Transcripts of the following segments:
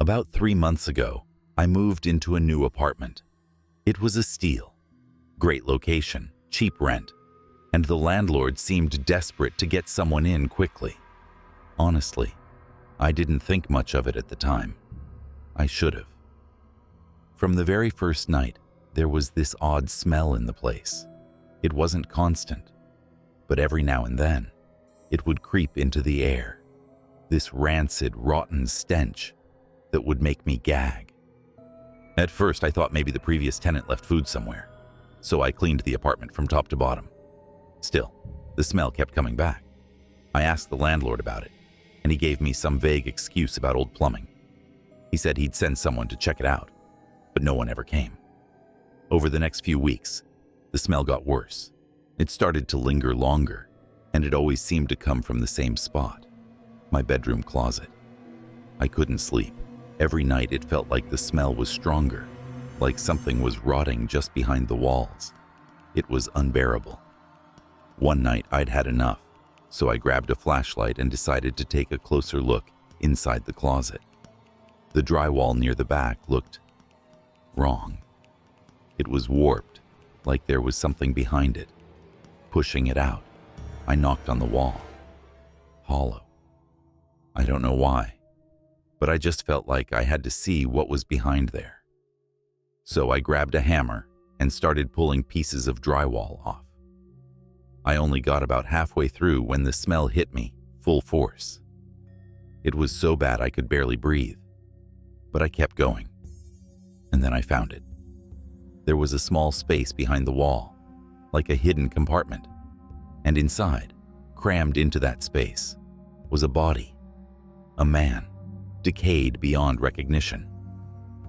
About 3 months ago, I moved into a new apartment. It was a steal. Great location, cheap rent, and the landlord seemed desperate to get someone in quickly. Honestly, I didn't think much of it at the time. I should have. From the very first night, there was this odd smell in the place. It wasn't constant, but every now and then, it would creep into the air. This rancid, rotten stench that would make me gag. At first, I thought maybe the previous tenant left food somewhere, so I cleaned the apartment from top to bottom. Still, the smell kept coming back. I asked the landlord about it, and he gave me some vague excuse about old plumbing. He said he'd send someone to check it out, but no one ever came. Over the next few weeks, the smell got worse. It started to linger longer, and it always seemed to come from the same spot, my bedroom closet. I couldn't sleep. Every night it felt like the smell was stronger, like something was rotting just behind the walls. It was unbearable. One night I'd had enough, so I grabbed a flashlight and decided to take a closer look inside the closet. The drywall near the back looked wrong. It was warped, like there was something behind it, pushing it out. I knocked on the wall. Hollow. I don't know why, but I just felt like I had to see what was behind there. So I grabbed a hammer and started pulling pieces of drywall off. I only got about halfway through when the smell hit me, full force. It was so bad I could barely breathe, but I kept going. And then I found it. There was a small space behind the wall, like a hidden compartment. And inside, crammed into that space, was a body. A man, decayed beyond recognition.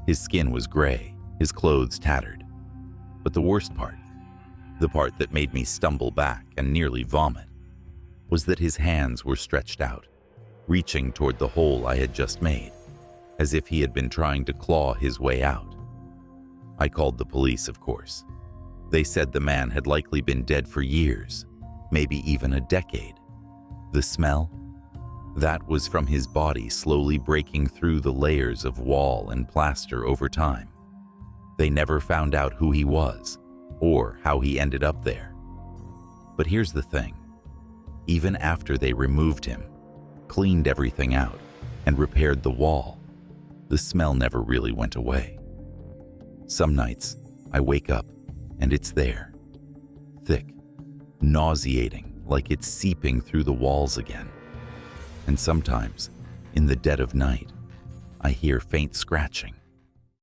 His skin was gray, his clothes tattered. But the worst part, the part that made me stumble back and nearly vomit, was that his hands were stretched out, reaching toward the hole I had just made, as if he had been trying to claw his way out. I called the police, of course. They said the man had likely been dead for years, maybe even a decade. The smell? That was from his body slowly breaking through the layers of wall and plaster over time. They never found out who he was or how he ended up there. But here's the thing. Even after they removed him, cleaned everything out, and repaired the wall, the smell never really went away. Some nights, I wake up and it's there, thick, nauseating, like it's seeping through the walls again. And sometimes, in the dead of night, I hear faint scratching,